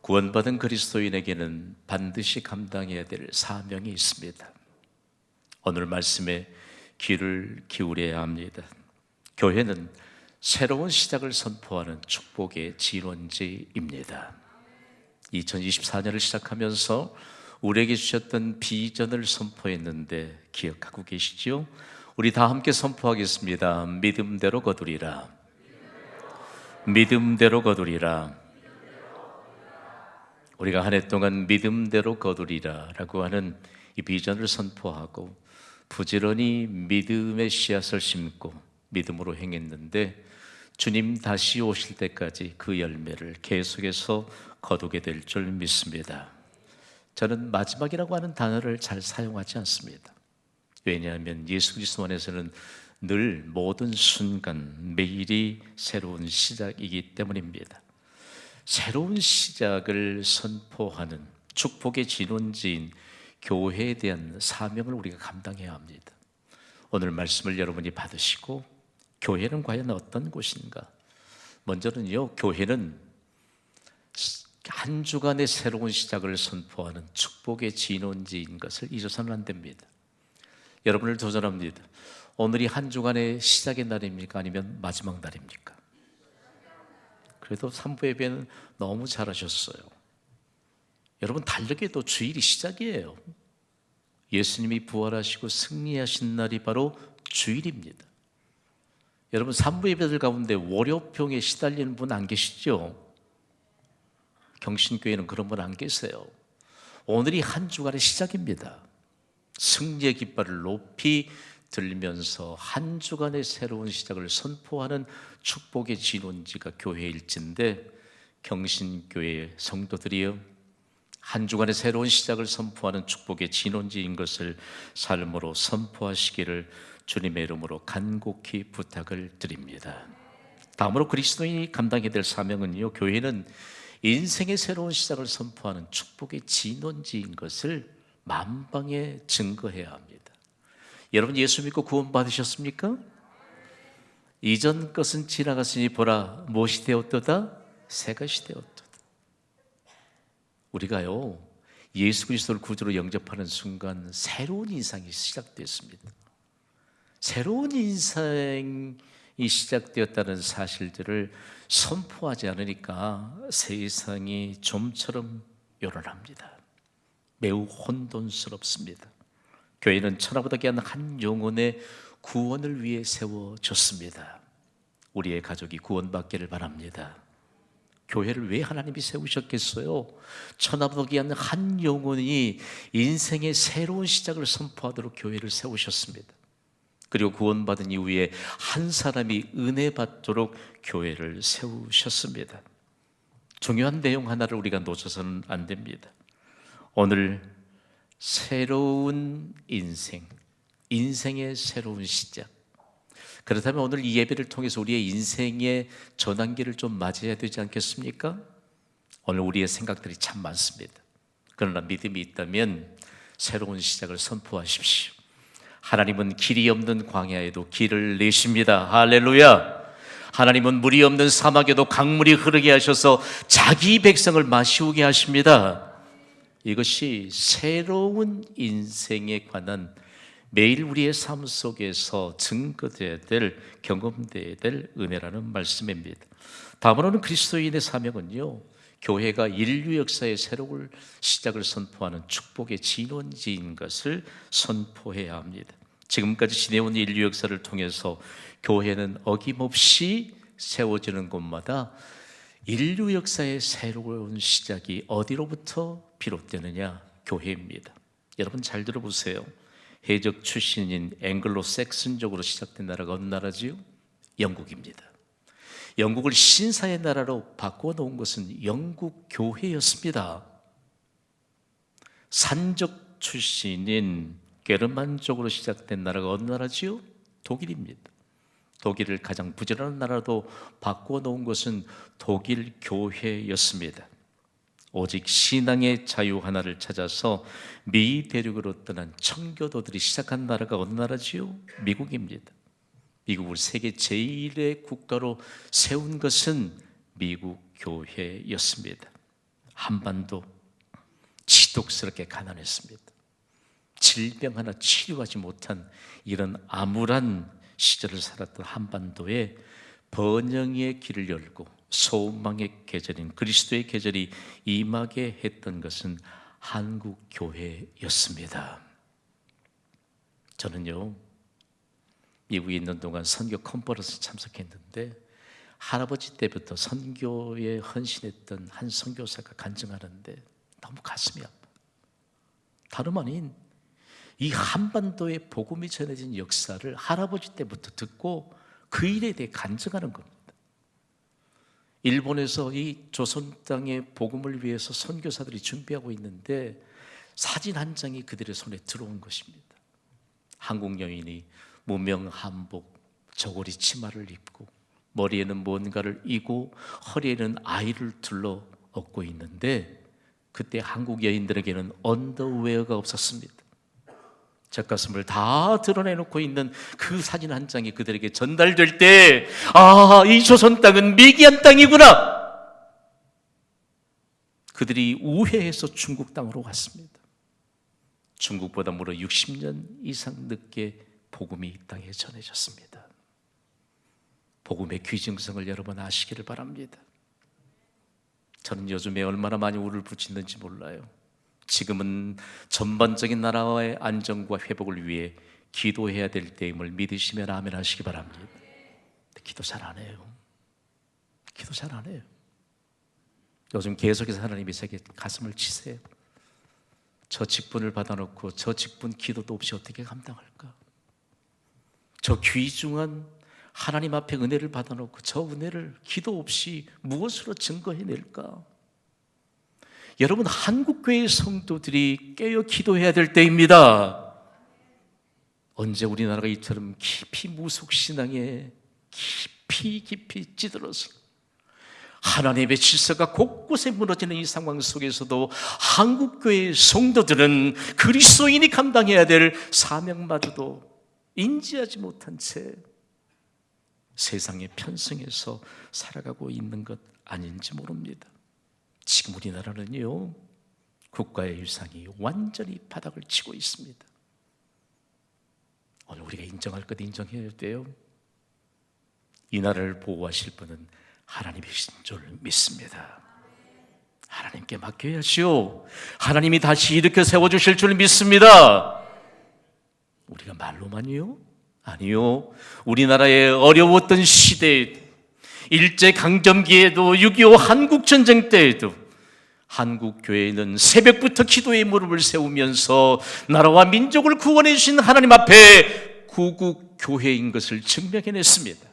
구원받은 그리스도인에게는 반드시 감당해야 될 사명이 있습니다. 오늘 말씀에 귀를 기울여야 합니다. 교회는 새로운 시작을 선포하는 축복의 진원지입니다. 2024년을 시작하면서 우리에게 주셨던 비전을 선포했는데 기억하고 계시죠? 우리 다 함께 선포하겠습니다. 믿음대로 거두리라. 믿음대로 거두리라. 우리가 한 해 동안 믿음대로 거두리라 라고 하는 이 비전을 선포하고 부지런히 믿음의 씨앗을 심고 믿음으로 행했는데 주님 다시 오실 때까지 그 열매를 계속해서 거두게 될 줄 믿습니다. 저는 마지막이라고 하는 단어를 잘 사용하지 않습니다. 왜냐하면 예수 그리스도 안에서는 늘 모든 순간 매일이 새로운 시작이기 때문입니다. 새로운 시작을 선포하는 축복의 진원지인 교회에 대한 사명을 우리가 감당해야 합니다. 오늘 말씀을 여러분이 받으시고 교회는 과연 어떤 곳인가? 먼저는요, 교회는 한 주간의 새로운 시작을 선포하는 축복의 진원지인 것을 잊어서는 안 됩니다. 여러분을 도전합니다. 오늘이 한 주간의 시작의 날입니까? 아니면 마지막 날입니까? 그래도 3부 예배는 너무 잘하셨어요. 여러분, 달력에도 주일이 시작이에요. 예수님이 부활하시고 승리하신 날이 바로 주일입니다. 여러분, 3부 예배들 가운데 월요병에 시달리는 분 안 계시죠? 경신교회는 그런 분 안 계세요. 오늘이 한 주간의 시작입니다. 승리의 깃발을 높이 들면서 한 주간의 새로운 시작을 선포하는 축복의 진원지가 교회일진데, 경신교회 성도들이요, 한 주간의 새로운 시작을 선포하는 축복의 진원지인 것을 삶으로 선포하시기를 주님의 이름으로 간곡히 부탁을 드립니다. 다음으로 그리스도인이 감당해야 될 사명은요, 교회는 인생의 새로운 시작을 선포하는 축복의 진원지인 것을 만방에 증거해야 합니다. 여러분, 예수 믿고 구원 받으셨습니까? 이전 것은 지나갔으니 보라, 무엇이 되었도다? 새 것이 되었도다. 우리가요, 예수 그리스도를 구주로 영접하는 순간 새로운 인생이 시작됐습니다. 새로운 인생이 시작되었다는 사실들을 선포하지 않으니까 세상이 좀처럼 요란합니다. 매우 혼돈스럽습니다. 교회는 천하보다 귀한 한 영혼의 구원을 위해 세워졌습니다. 우리의 가족이 구원받기를 바랍니다. 교회를 왜 하나님이 세우셨겠어요? 천하보다 귀한 한 영혼이 인생의 새로운 시작을 선포하도록 교회를 세우셨습니다. 그리고 구원받은 이후에 한 사람이 은혜 받도록 교회를 세우셨습니다. 중요한 내용 하나를 우리가 놓쳐서는 안 됩니다. 오늘 새로운 인생의 새로운 시작. 그렇다면 오늘 이 예배를 통해서 우리의 인생의 전환기를 좀 맞이해야 되지 않겠습니까? 오늘 우리의 생각들이 참 많습니다. 그러나 믿음이 있다면 새로운 시작을 선포하십시오. 하나님은 길이 없는 광야에도 길을 내십니다. 할렐루야. 하나님은 물이 없는 사막에도 강물이 흐르게 하셔서 자기 백성을 마시우게 하십니다. 이것이 새로운 인생에 관한 매일 우리의 삶 속에서 증거되어야 될, 경험되어야 될 은혜라는 말씀입니다. 다음으로는 그리스도인의 사명은요, 교회가 인류 역사의 새로운 시작을 선포하는 축복의 진원지인 것을 선포해야 합니다. 지금까지 지내온 인류 역사를 통해서 교회는 어김없이 세워지는 곳마다 인류 역사의 새로운 시작이 어디로부터 비롯되느냐? 교회입니다. 여러분 잘 들어보세요. 해적 출신인 앵글로색슨족으로 시작된 나라가 어느 나라지요? 영국입니다. 영국을 신사의 나라로 바꿔놓은 것은 영국 교회였습니다. 산적 출신인 게르만족으로 시작된 나라가 어느 나라지요? 독일입니다. 독일을 가장 부지런한 나라로 바꿔놓은 것은 독일 교회였습니다. 오직 신앙의 자유 하나를 찾아서 미 대륙으로 떠난 청교도들이 시작한 나라가 어느 나라지요? 미국입니다. 미국을 세계 제1의 국가로 세운 것은 미국 교회였습니다. 한반도 지독스럽게 가난했습니다. 질병 하나 치료하지 못한 이런 암울한 시절을 살았던 한반도에 번영의 길을 열고 소망의 계절인 그리스도의 계절이 임하게 했던 것은 한국 교회였습니다. 저는요, 미국에 있는 동안 선교 컨퍼런스 참석했는데 할아버지 때부터 선교에 헌신했던 한 선교사가 간증하는데 너무 가슴이 아파요. 다름 아닌 이 한반도에 복음이 전해진 역사를 할아버지 때부터 듣고 그 일에 대해 간증하는 겁니다. 일본에서 이 조선 땅의 복음을 위해서 선교사들이 준비하고 있는데 사진 한 장이 그들의 손에 들어온 것입니다. 한국 여인이 무명 한복, 저고리 치마를 입고 머리에는 뭔가를 이고 허리에는 아이를 둘러 업고 있는데 그때 한국 여인들에게는 언더웨어가 없었습니다. 젖가슴을 다 드러내놓고 있는 그 사진 한 장이 그들에게 전달될 때, 아, 이 조선 땅은 미개한 땅이구나. 그들이 우회해서 중국 땅으로 갔습니다. 중국보다 무려 60년 이상 늦게 복음이 이 땅에 전해졌습니다. 복음의 귀중성을 여러분 아시기를 바랍니다. 저는 요즘에 얼마나 많이 우를 붙이는지 몰라요. 지금은 전반적인 나라의 안정과 회복을 위해 기도해야 될 때임을 믿으시면 아멘 하시기 바랍니다. 기도 잘 안 해요. 기도 잘 안 해요. 요즘 계속해서 하나님이 제게 가슴을 치세요. 저 직분을 받아놓고 저 직분 기도도 없이 어떻게 감당할까? 저 귀중한 하나님 앞에 은혜를 받아놓고 저 은혜를 기도 없이 무엇으로 증거해낼까? 여러분, 한국교회 성도들이 깨어 기도해야 될 때입니다. 언제 우리나라가 이처럼 깊이 무속신앙에 깊이 찌들어서 하나님의 질서가 곳곳에 무너지는 이 상황 속에서도 한국교회 성도들은 그리스도인이 감당해야 될 사명마저도 인지하지 못한 채 세상에 편승해서 살아가고 있는 것 아닌지 모릅니다. 지금 우리나라는요, 국가의 유산이 완전히 바닥을 치고 있습니다. 오늘 우리가 인정할 것 인정해야 돼요. 이 나라를 보호하실 분은 하나님이신 줄 믿습니다. 하나님께 맡겨야지요. 하나님이 다시 일으켜 세워주실 줄 믿습니다. 우리가 말로만요? 아니요. 우리나라의 어려웠던 시대에 일제강점기에도 6.25 한국전쟁 때에도 한국교회는 새벽부터 기도의 무릎을 세우면서 나라와 민족을 구원해 주신 하나님 앞에 구국교회인 것을 증명해냈습니다.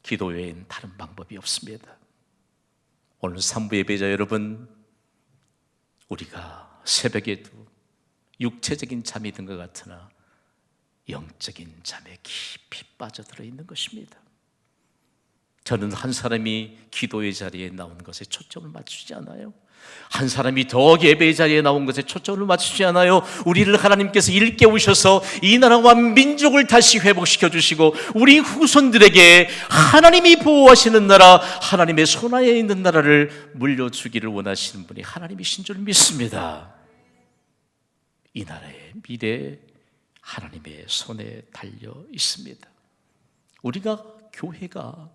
기도 외엔 다른 방법이 없습니다. 오늘 3부 예배자 여러분, 우리가 새벽에도 육체적인 잠이 든 것 같으나 영적인 잠에 깊이 빠져들어 있는 것입니다. 저는 한 사람이 기도의 자리에 나온 것에 초점을 맞추지 않아요. 한 사람이 더 예배의 자리에 나온 것에 초점을 맞추지 않아요. 우리를 하나님께서 일깨우셔서 이 나라와 민족을 다시 회복시켜 주시고 우리 후손들에게 하나님이 보호하시는 나라, 하나님의 손안에 있는 나라를 물려주기를 원하시는 분이 하나님이신 줄 믿습니다. 이 나라의 미래 하나님의 손에 달려 있습니다. 우리가 교회가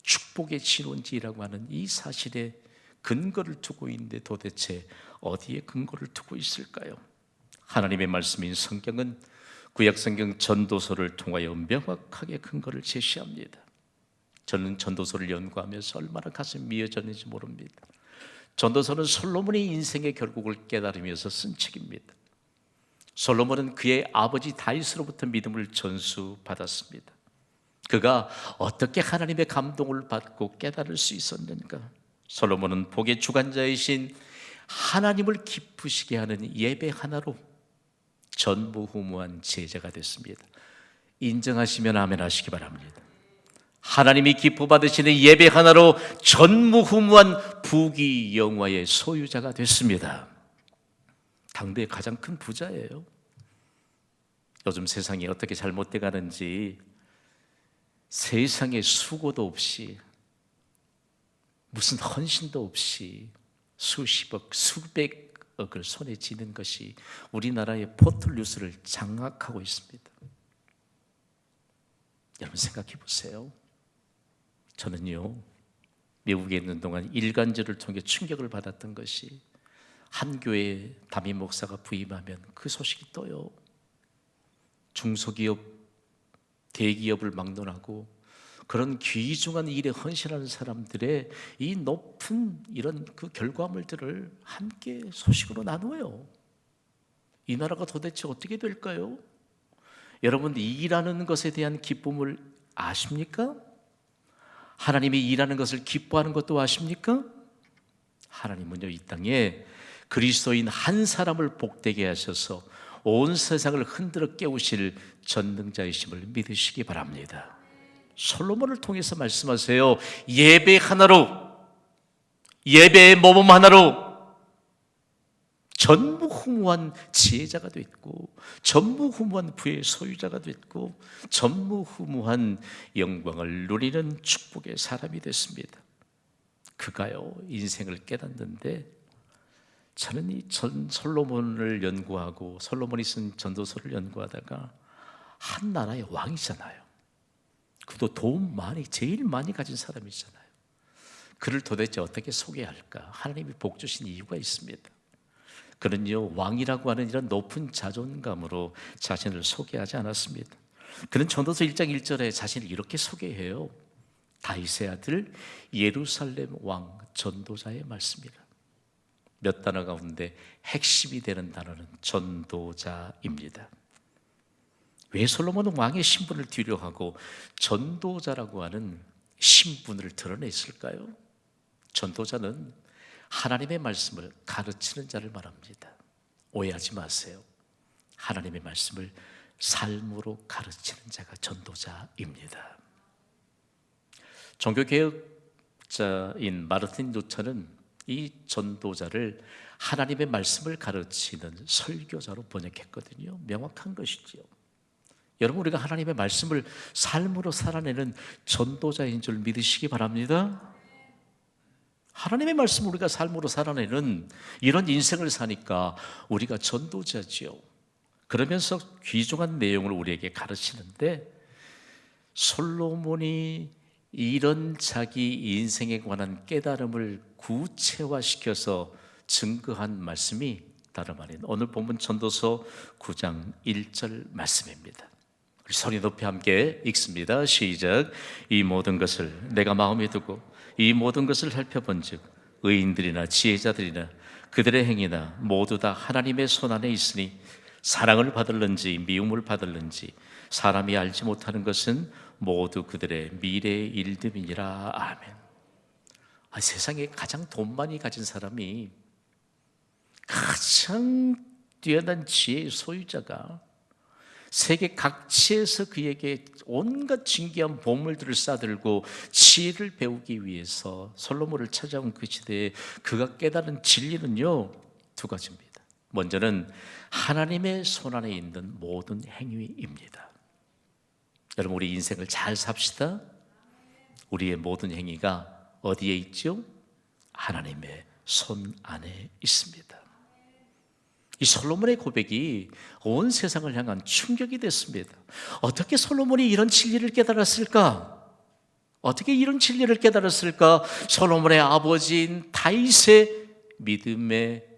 축복의 진원지라고 하는 이 사실에 근거를 두고 있는데 도대체 어디에 근거를 두고 있을까요? 하나님의 말씀인 성경은 구약성경 전도서를 통하여 명확하게 근거를 제시합니다. 저는 전도서를 연구하면서 얼마나 가슴이 미어졌는지 모릅니다. 전도서는 솔로몬의 인생의 결국을 깨달으면서 쓴 책입니다. 솔로몬은 그의 아버지 다윗으로부터 믿음을 전수받았습니다. 그가 어떻게 하나님의 감동을 받고 깨달을 수 있었는가? 솔로몬은 복의 주관자이신 하나님을 기쁘시게 하는 예배 하나로 전무후무한 제자가 됐습니다. 인정하시면 아멘 하시기 바랍니다. 하나님이 기뻐 받으시는 예배 하나로 전무후무한 부귀영화의 소유자가 됐습니다. 당대의 가장 큰 부자예요. 요즘 세상이 어떻게 잘못돼 가는지 세상에 수고도 없이 무슨 헌신도 없이 수십억, 수백억을 손에 쥐는 것이 우리나라의 포털뉴스를 장악하고 있습니다. 여러분 생각해 보세요. 저는요, 미국에 있는 동안 일간지를 통해 충격을 받았던 것이, 한 교회에 담임 목사가 부임하면 그 소식이 떠요. 중소기업, 대기업을 막론하고 그런 귀중한 일에 헌신하는 사람들의 이 높은 이런 그 결과물들을 함께 소식으로 나누어요. 이 나라가 도대체 어떻게 될까요? 여러분, 일하는 것에 대한 기쁨을 아십니까? 하나님이 일하는 것을 기뻐하는 것도 아십니까? 하나님은요, 이 땅에 그리스도인 한 사람을 복되게 하셔서 온 세상을 흔들어 깨우실 전능자이심을 믿으시기 바랍니다. 솔로몬을 통해서 말씀하세요. 예배 하나로, 예배의 모범 하나로 전무후무한 지혜자가 됐고, 전무후무한 부의 소유자가 됐고, 전무후무한 영광을 누리는 축복의 사람이 됐습니다. 그가요, 인생을 깨닫는데, 저는 이 솔로몬을 연구하고 솔로몬이 쓴 전도서를 연구하다가, 한 나라의 왕이잖아요. 그도 돈 제일 많이 가진 사람이잖아요. 그를 도대체 어떻게 소개할까? 하나님이 복 주신 이유가 있습니다. 그는요, 왕이라고 하는 이런 높은 자존감으로 자신을 소개하지 않았습니다. 그는 전도서 1장 1절에 자신을 이렇게 소개해요. 다윗의 아들, 예루살렘 왕 전도자의 말씀이라. 몇 단어 가운데 핵심이 되는 단어는 전도자입니다. 왜 솔로몬은 왕의 신분을 뒤로하고 전도자라고 하는 신분을 드러냈을까요? 전도자는 하나님의 말씀을 가르치는 자를 말합니다. 오해하지 마세요. 하나님의 말씀을 삶으로 가르치는 자가 전도자입니다. 종교개혁자인 마르틴 루터는 이 전도자를 하나님의 말씀을 가르치는 설교자로 번역했거든요. 명확한 것이죠. 여러분, 우리가 하나님의 말씀을 삶으로 살아내는 전도자인 줄 믿으시기 바랍니다. 하나님의 말씀을 우리가 삶으로 살아내는 이런 인생을 사니까 우리가 전도자지요. 그러면서 귀중한 내용을 우리에게 가르치는데, 솔로몬이 이런 자기 인생에 관한 깨달음을 구체화시켜서 증거한 말씀이 다름 아닌 오늘 본문 전도서 9장 1절 말씀입니다. 우리 소리 높이 함께 읽습니다. 시작. 이 모든 것을 내가 마음에 두고 이 모든 것을 살펴본즉 의인들이나 지혜자들이나 그들의 행위나 모두 다 하나님의 손안에 있으니 사랑을 받을는지 미움을 받을는지 사람이 알지 못하는 것은 모두 그들의 미래의 일됨이니라. 아멘. 세상에 가장 돈 많이 가진 사람이, 가장 뛰어난 지혜의 소유자가 세계 각지에서 그에게 온갖 진귀한 보물들을 싸들고 지혜를 배우기 위해서 솔로몬을 찾아온 그 시대에 그가 깨달은 진리는요, 두 가지입니다. 먼저는 하나님의 손안에 있는 모든 행위입니다. 여러분, 우리 인생을 잘 삽시다. 우리의 모든 행위가 어디에 있죠? 하나님의 손 안에 있습니다. 이 솔로몬의 고백이 온 세상을 향한 충격이 됐습니다. 어떻게 솔로몬이 이런 진리를 깨달았을까? 어떻게 이런 진리를 깨달았을까? 솔로몬의 아버지인 다윗의 믿음의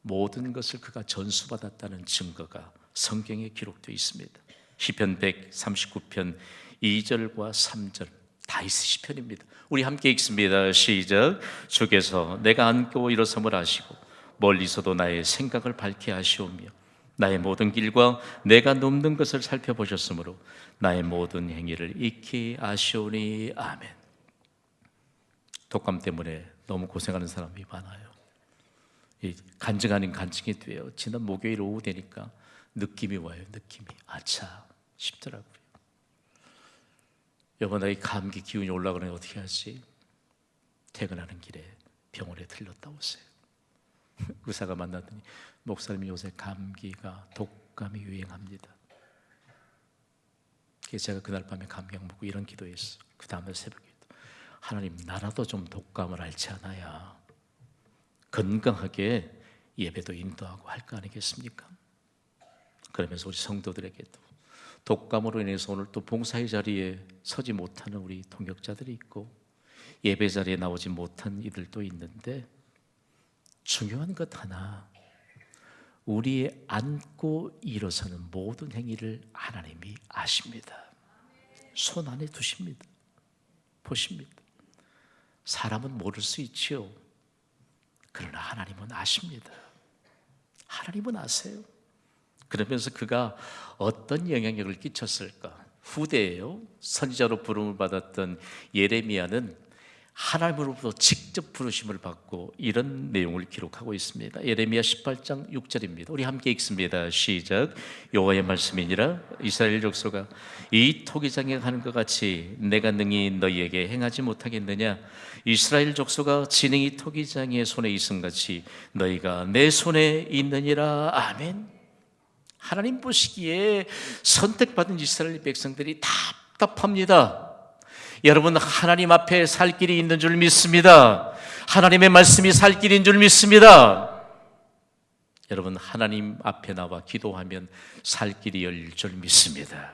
모든 것을 그가 전수받았다는 증거가 성경에 기록되어 있습니다. 시편 139편 2절과 3절, 다윗의 시편입니다. 우리 함께 읽습니다. 시작. 주께서 내가 앉고 일어섬을 아시고 멀리서도 나의 생각을 밝게 하시오며 나의 모든 길과 내가 눕는 것을 살펴보셨으므로 나의 모든 행위를 익히 아시오니. 아멘. 독감 때문에 너무 고생하는 사람이 많아요. 간증 아닌 간증이 돼요. 지난 목요일 오후 되니까 느낌이 와요. 느낌이 아차 싶더라고요. 여보, 나의 감기 기운이 올라가면 어떻게 하지? 퇴근하는 길에 병원에 들렀다 오세요. 의사가 만나더니, 목사님이 요새 감기가, 독감이 유행합니다. 그래서 제가 그날 밤에 감기약 먹고 이런 기도했어. 그 다음날 새벽에 하나님, 나라도 좀 독감을 앓지 않아야 건강하게 예배도 인도하고 할 거 아니겠습니까? 그러면서 우리 성도들에게도 독감으로 인해서 오늘 또 봉사의 자리에 서지 못하는 우리 동역자들이 있고 예배 자리에 나오지 못한 이들도 있는데, 중요한 것 하나, 우리의 안고 일어서는 모든 행위를 하나님이 아십니다. 손 안에 두십니다. 보십니다. 사람은 모를 수 있지요. 그러나 하나님은 아십니다. 하나님은 아세요. 그러면서 그가 어떤 영향력을 끼쳤을까? 후대에요, 선지자로 부름을 받았던 예레미야는 하나님으로부터 직접 부르심을 받고 이런 내용을 기록하고 있습니다. 예레미야 18장 6절입니다. 우리 함께 읽습니다. 시작. 여호와의 말씀이니라. 이스라엘 족속아, 이 토기장에 하는 것 같이 내가 능히 너희에게 행하지 못하겠느냐? 이스라엘 족속아, 진행이 토기장의 손에 있음같이 너희가 내 손에 있느니라. 아멘. 하나님 보시기에 선택받은 이스라엘 백성들이 답답합니다. 여러분, 하나님 앞에 살 길이 있는 줄 믿습니다. 하나님의 말씀이 살 길인 줄 믿습니다. 여러분, 하나님 앞에 나와 기도하면 살 길이 열릴 줄 믿습니다.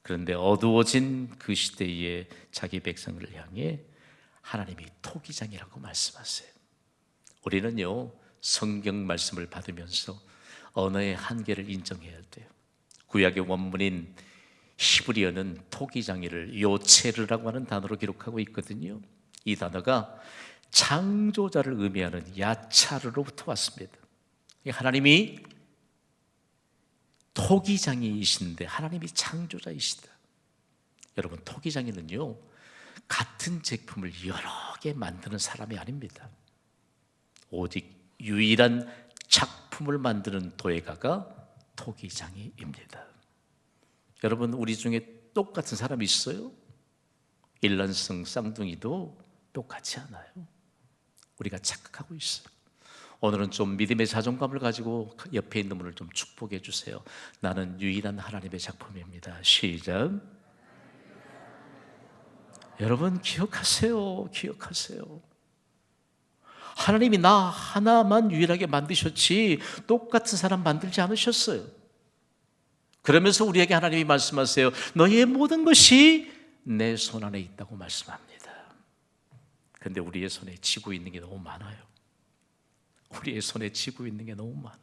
그런데 어두워진 그 시대에 자기 백성을 향해 하나님이 토기장이라고 말씀하세요. 우리는요, 성경 말씀을 받으면서 언어의 한계를 인정해야 돼요. 구약의 원문인 히브리어는 토기장이를 요체르라고 하는 단어로 기록하고 있거든요. 이 단어가 창조자를 의미하는 야차르로부터 왔습니다. 하나님이 토기장이이신데 하나님이 창조자이시다. 여러분, 토기장이는요, 같은 제품을 여러 개 만드는 사람이 아닙니다. 오직 유일한 작품을 만드는 도예가가 토기장이입니다. 여러분, 우리 중에 똑같은 사람이 있어요? 일란성 쌍둥이도 똑같지 않아요. 우리가 착각하고 있어요. 오늘은 좀 믿음의 자존감을 가지고 옆에 있는 분을 좀 축복해 주세요. 나는 유일한 하나님의 작품입니다. 시작. 여러분, 기억하세요. 기억하세요. 하나님이 나 하나만 유일하게 만드셨지 똑같은 사람 만들지 않으셨어요. 그러면서 우리에게 하나님이 말씀하세요. 너희의 모든 것이 내 손 안에 있다고 말씀합니다. 그런데 우리의 손에 쥐고 있는 게 너무 많아요. 우리의 손에 쥐고 있는 게 너무 많아요.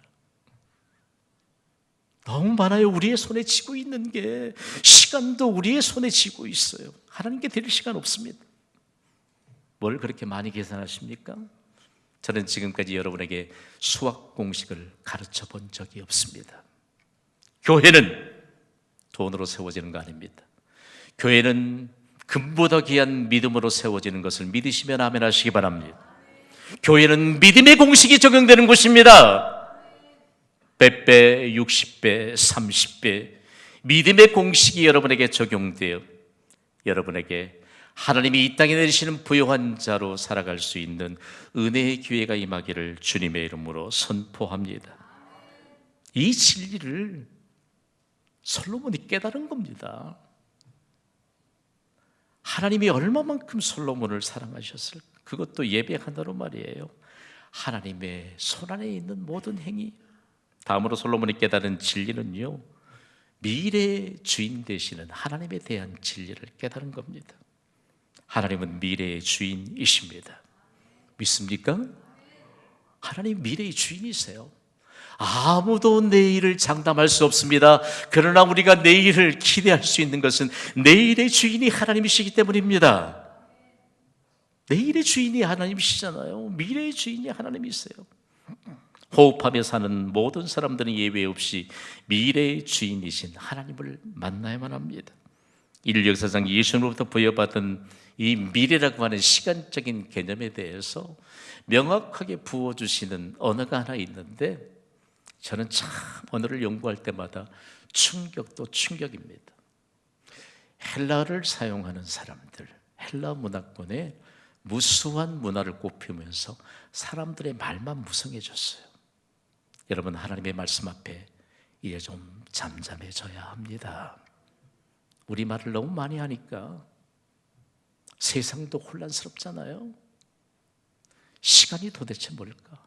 너무 많아요. 우리의 손에 쥐고 있는 게. 시간도 우리의 손에 쥐고 있어요. 하나님께 드릴 시간 없습니다. 뭘 그렇게 많이 계산하십니까? 저는 지금까지 여러분에게 수학 공식을 가르쳐 본 적이 없습니다. 교회는 돈으로 세워지는 거 아닙니다. 교회는 금보다 귀한 믿음으로 세워지는 것을 믿으시면 아멘 하시기 바랍니다. 교회는 믿음의 공식이 적용되는 곳입니다. 100배, 60배, 30배 믿음의 공식이 여러분에게 적용되어 여러분에게 하나님이 이 땅에 내리시는 부요한 자로 살아갈 수 있는 은혜의 기회가 임하기를 주님의 이름으로 선포합니다. 이 진리를 솔로몬이 깨달은 겁니다. 하나님이 얼마만큼 솔로몬을 사랑하셨을까? 그것도 예배 하나로 말이에요. 하나님의 손안에 있는 모든 행위. 다음으로 솔로몬이 깨달은 진리는요, 미래의 주인 되시는 하나님에 대한 진리를 깨달은 겁니다. 하나님은 미래의 주인이십니다. 믿습니까? 하나님 미래의 주인이세요. 아무도 내일을 장담할 수 없습니다. 그러나 우리가 내일을 기대할 수 있는 것은 내일의 주인이 하나님이시기 때문입니다. 내일의 주인이 하나님이시잖아요. 미래의 주인이 하나님이세요. 호흡하며 사는 모든 사람들은 예외 없이 미래의 주인이신 하나님을 만나야만 합니다. 인류 역사상 예수님으로부터 부여받은 이 미래라고 하는 시간적인 개념에 대해서 명확하게 부어주시는 언어가 하나 있는데, 저는 참 언어를 연구할 때마다 충격도 충격입니다. 헬라어를 사용하는 사람들, 헬라 문화권에 무수한 문화를 꼽히면서 사람들의 말만 무성해졌어요. 여러분, 하나님의 말씀 앞에 이제 좀 잠잠해져야 합니다. 우리 말을 너무 많이 하니까 세상도 혼란스럽잖아요. 시간이 도대체 뭘까?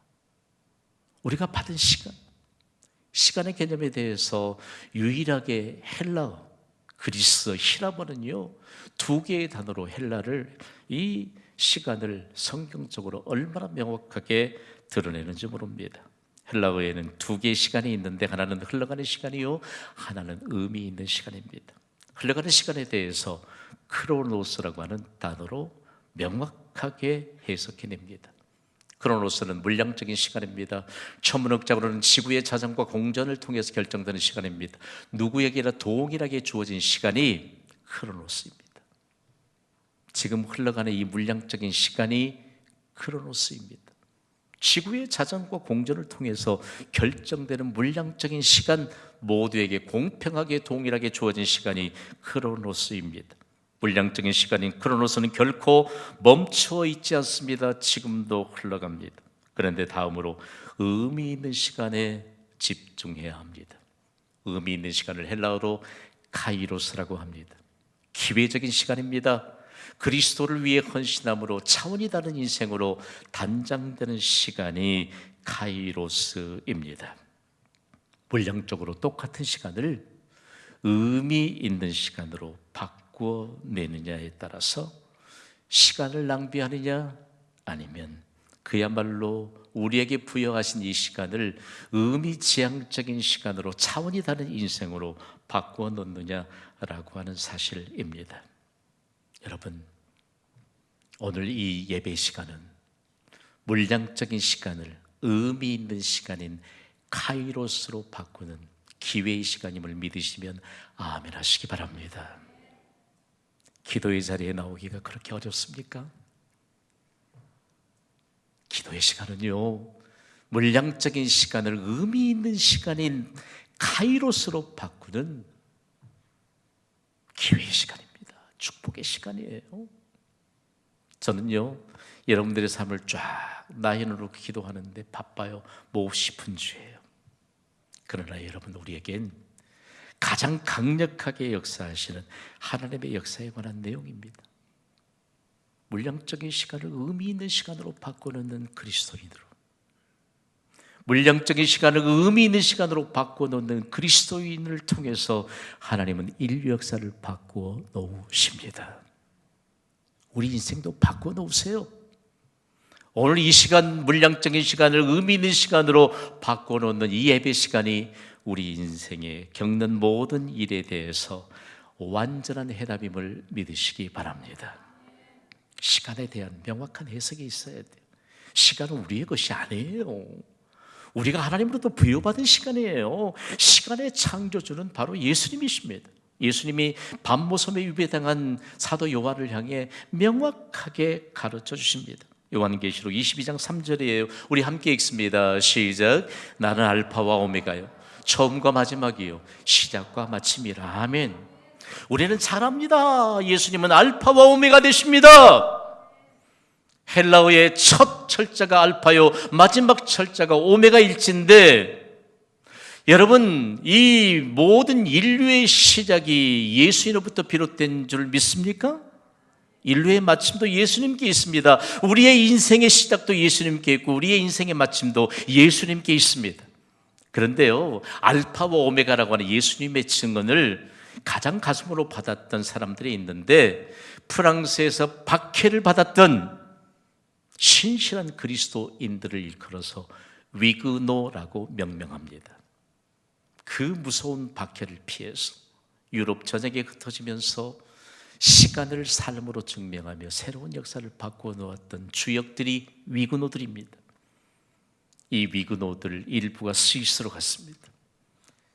우리가 받은 시간, 시간의 개념에 대해서 유일하게 헬라어, 그리스, 히라버는요, 두 개의 단어로 헬라를, 이 시간을 성경적으로 얼마나 명확하게 드러내는지 모릅니다. 헬라어에는 두 개의 시간이 있는데 하나는 흘러가는 시간이요, 하나는 의미 있는 시간입니다. 흘러가는 시간에 대해서 크로노스라고 하는 단어로 명확하게 해석해냅니다. 크로노스는 물량적인 시간입니다. 천문학적으로는 지구의 자전과 공전을 통해서 결정되는 시간입니다. 누구에게나 동일하게 주어진 시간이 크로노스입니다. 지금 흘러가는 이 물량적인 시간이 크로노스입니다. 지구의 자전과 공전을 통해서 결정되는 물량적인 시간, 모두에게 공평하게 동일하게 주어진 시간이 크로노스입니다. 물량적인 시간인 크로노스는 결코 멈춰 있지 않습니다. 지금도 흘러갑니다. 그런데 다음으로 의미 있는 시간에 집중해야 합니다. 의미 있는 시간을 헬라어로 카이로스라고 합니다. 기회적인 시간입니다. 그리스도를 위해 헌신함으로 차원이 다른 인생으로 단장되는 시간이 카이로스입니다. 물량적으로 똑같은 시간을 의미 있는 시간으로 바꾸어내느냐에 따라서 시간을 낭비하느냐, 아니면 그야말로 우리에게 부여하신 이 시간을 의미지향적인 시간으로 차원이 다른 인생으로 바꾸어 놓느냐라고 하는 사실입니다. 여러분, 오늘 이 예배 시간은 물량적인 시간을 의미 있는 시간인 카이로스로 바꾸는 기회의 시간임을 믿으시면 아멘 하시기 바랍니다. 기도의 자리에 나오기가 그렇게 어렵습니까? 기도의 시간은요, 물량적인 시간을 의미 있는 시간인 카이로스로 바꾸는 기회의 시간입니다. 축복의 시간이에요. 저는요, 여러분들의 삶을 쫙 나인으로 기도하는데 바빠요. 몹시 분주해요. 그러나 여러분, 우리에겐 가장 강력하게 역사하시는 하나님의 역사에 관한 내용입니다. 물량적인 시간을 의미 있는 시간으로 바꿔놓는 그리스도인으로, 물량적인 시간을 의미 있는 시간으로 바꿔놓는 그리스도인을 통해서 하나님은 인류 역사를 바꾸어 놓으십니다. 우리 인생도 바꿔 놓으세요. 오늘 이 시간, 물량적인 시간을 의미 있는 시간으로 바꿔놓는 이 예배 시간이 우리 인생에 겪는 모든 일에 대해서 완전한 해답임을 믿으시기 바랍니다. 시간에 대한 명확한 해석이 있어야 돼요. 시간은 우리의 것이 아니에요. 우리가 하나님으로부터 부여받은 시간이에요. 시간의 창조주는 바로 예수님이십니다. 예수님이 밤모섬에 유배당한 사도 요한을 향해 명확하게 가르쳐 주십니다. 요한계시록 22장 3절이에요. 우리 함께 읽습니다. 시작. 나는 알파와 오메가요, 처음과 마지막이요, 시작과 마침이라. 아멘. 우리는 잘 압니다. 예수님은 알파와 오메가 되십니다. 헬라어의 첫 철자가 알파요, 마지막 철자가 오메가일진데, 여러분, 이 모든 인류의 시작이 예수님으로부터 비롯된 줄 믿습니까? 인류의 마침도 예수님께 있습니다. 우리의 인생의 시작도 예수님께 있고 우리의 인생의 마침도 예수님께 있습니다. 그런데요, 알파와 오메가라고 하는 예수님의 증언을 가장 가슴으로 받았던 사람들이 있는데, 프랑스에서 박해를 받았던 신실한 그리스도인들을 일컬어서 위그노라고 명명합니다. 그 무서운 박해를 피해서 유럽 전역에 흩어지면서 시간을 삶으로 증명하며 새로운 역사를 바꾸어 놓았던 주역들이 위그노들입니다. 이 위그노들 일부가 스위스로 갔습니다.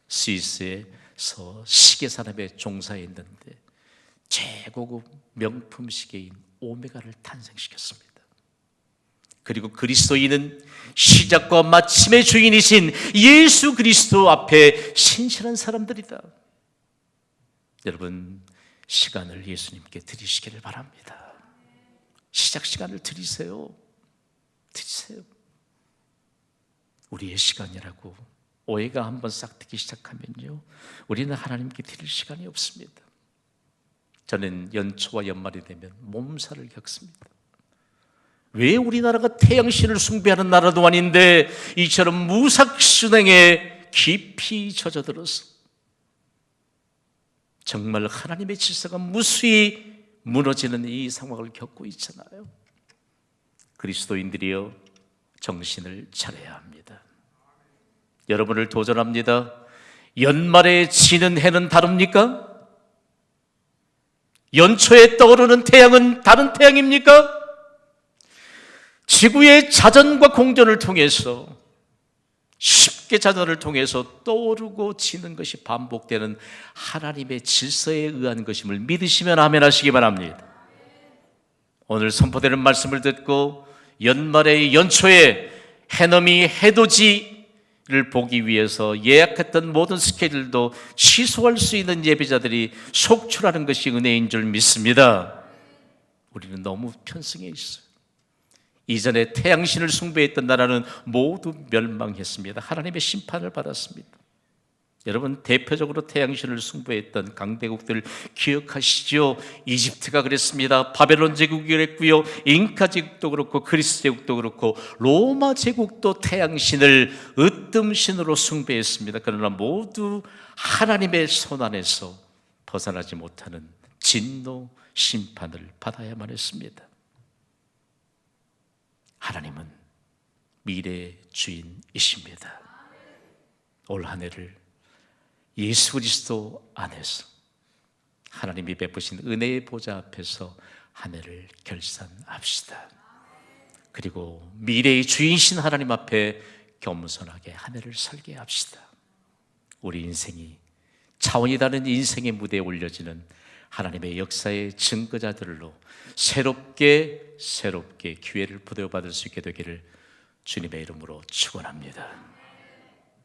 스위스에서 시계 산업에 종사했는데 최고급 명품 시계인 오메가를 탄생시켰습니다. 그리고 그리스도인은 시작과 마침의 주인이신 예수 그리스도 앞에 신실한 사람들이다. 여러분, 시간을 예수님께 드리시기를 바랍니다. 시작 시간을 드리세요. 드리세요. 우리의 시간이라고 오해가 한번 싹 트기 시작하면요, 우리는 하나님께 드릴 시간이 없습니다. 저는 연초와 연말이 되면 몸살을 겪습니다. 왜 우리나라가 태양신을 숭배하는 나라도 아닌데 이처럼 무삭순행에 깊이 젖어들어서 정말 하나님의 질서가 무수히 무너지는 이 상황을 겪고 있잖아요. 그리스도인들이여 정신을 차려야 합니다. 여러분을 도전합니다. 연말에 지는 해는 다릅니까? 연초에 떠오르는 태양은 다른 태양입니까? 지구의 자전과 공전을 통해서 쉽게 자전을 통해서 떠오르고 지는 것이 반복되는 하나님의 질서에 의한 것임을 믿으시면 아멘 하시기 바랍니다. 오늘 선포되는 말씀을 듣고 연말에 연초에 해넘이 해돋이를 보기 위해서 예약했던 모든 스케줄도 취소할 수 있는 예배자들이 속출하는 것이 은혜인 줄 믿습니다. 우리는 너무 편승해 있어요. 이전에 태양신을 숭배했던 나라는 모두 멸망했습니다. 하나님의 심판을 받았습니다. 여러분, 대표적으로 태양신을 숭배했던 강대국들 기억하시죠? 이집트가 그랬습니다. 바벨론 제국이 그랬고요, 잉카 제국도 그렇고 그리스 제국도 그렇고 로마 제국도 태양신을 으뜸신으로 숭배했습니다. 그러나 모두 하나님의 손안에서 벗어나지 못하는 진노 심판을 받아야만 했습니다. 하나님은 미래의 주인이십니다. 올 한 해를 예수 그리스도 안에서 하나님이 베푸신 은혜의 보좌 앞에서 한 해를 결산합시다. 그리고 미래의 주인이신 하나님 앞에 겸손하게 한 해를 살게 합시다. 우리 인생이 차원이 다른 인생의 무대에 올려지는 하나님의 역사의 증거자들로 새롭게 기회를 부여받을 수 있게 되기를 주님의 이름으로 축원합니다.